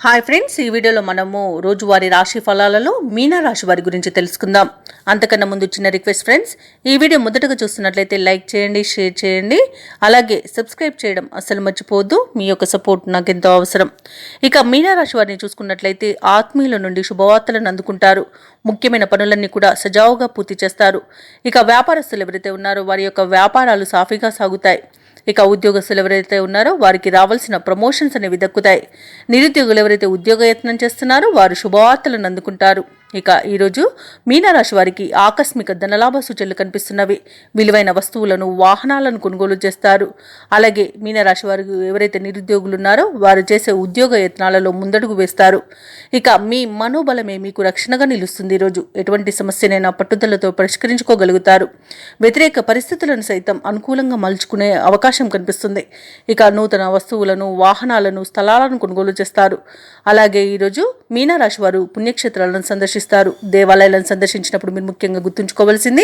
Hi friends, ఈ వీడియోలో మనము రోజువారీ రాశి ఫలాలలో మీనా రాశి వారి గురించి తెలుసుకుందాం. అంతకన్నా ముందు చిన్న రిక్వెస్ట్ ఫ్రెండ్స్, ఈ వీడియో మొదటగా చూస్తున్నట్లయితే లైక్ చేయండి, షేర్ చేయండి, అలాగే సబ్స్క్రైబ్ చేయడం అస్సలు మర్చిపోవద్దు. మీ యొక్క సపోర్ట్ నాకు ఎంతో అవసరం. ఇక మీనా రాశి వారిని చూసుకున్నట్లయితే ఆత్మీయుల నుండి శుభవార్తలను అందుకుంటారు. ముఖ్యమైన పనులన్నీ కూడా సజావుగా పూర్తి చేస్తారు. ఇక వ్యాపారస్తులు ఎవరైతే ఉన్నారో వారి యొక్క వ్యాపారాలు సాఫీగా సాగుతాయి. ఇక ఉద్యోగస్తులు ఎవరైతే ఉన్నారో వారికి రావాల్సిన ప్రమోషన్స్ అనేవి దక్కుతాయి. నిరుద్యోగులు ఎవరైతే ఉద్యోగయత్నం చేస్తున్నారో వారు శుభవార్తలను అందుకుంటారు. ఇక ఈరోజు మీనరాశి వారికి ఆకస్మిక ధనలాభ సూచనలు కనిపిస్తున్నవి. విలువైన వస్తువులను, వాహనాలను కొనుగోలు చేస్తారు. అలాగే మీనరాశి వారు ఎవరైతే నిరుద్యోగులు ఉన్నారో వారు చేసే ఉద్యోగ యత్నాలలో ముందడుగు వేస్తారు. ఇక మీ మనోబలమే మీకు రక్షణగా నిలుస్తుంది. ఈరోజు ఎటువంటి సమస్యనైనా పట్టుదలతో పరిష్కరించుకోగలుగుతారు. వ్యతిరేక పరిస్థితులను సైతం అనుకూలంగా మలుచుకునే అవకాశం కనిపిస్తుంది. ఇక నూతన వస్తువులను, వాహనాలను, స్థలాలను కొనుగోలు చేస్తారు. అలాగే ఈరోజు మీనరాశి వారు పుణ్యక్షేత్రాలను సందర్శిస్తారు. దేవాలయాలను సందర్శించినప్పుడు మీరు ముఖ్యంగా గుర్తుంచుకోవాల్సింది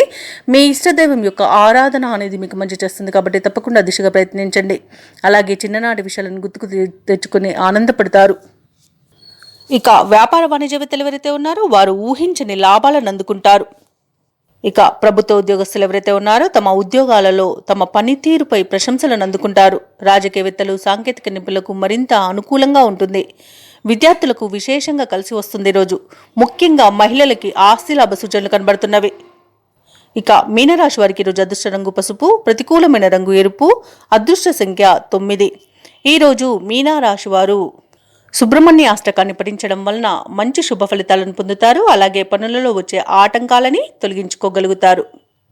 మీ ఇష్టదైవం యొక్క ఆరాధన అనేది మీకు మంచి చేస్తుంది. కాబట్టి తప్పకుండా దిశగా ప్రయత్నించండి. అలాగే చిన్ననాటి విషయాలను గుర్తుకు తెచ్చుకుని ఆనందపడతారు. ఇక వ్యాపార వాణిజ్యవేత్తలు ఎవరైతే ఉన్నారో వారు ఊహించని లాభాలను అందుకుంటారు. ఇక ప్రభుత్వ ఉద్యోగస్తులు ఎవరైతే ఉన్నారో తమ ఉద్యోగాలలో తమ పనితీరుపై ప్రశంసలను అందుకుంటారు. రాజకీయవేత్తలు, సాంకేతిక నిపుణులకు మరింత అనుకూలంగా ఉంటుంది. విద్యార్థులకు విశేషంగా కలిసి వస్తుంది. రోజు ముఖ్యంగా మహిళలకి ఆస్తి లాభ సూచనలు కనబడుతున్నవి. ఇక మీనరాశి వారికి ఈరోజు అదృష్ట రంగు పసుపు, ప్రతికూలమైన రంగు ఎరుపు, అదృష్ట సంఖ్య 9. ఈరోజు మీనరాశి వారు సుబ్రహ్మణ్య అష్టకాన్ని పఠించడం వలన మంచి శుభ ఫలితాలను పొందుతారు. అలాగే పనులలో వచ్చే ఆటంకాలని తొలగించుకోగలుగుతారు.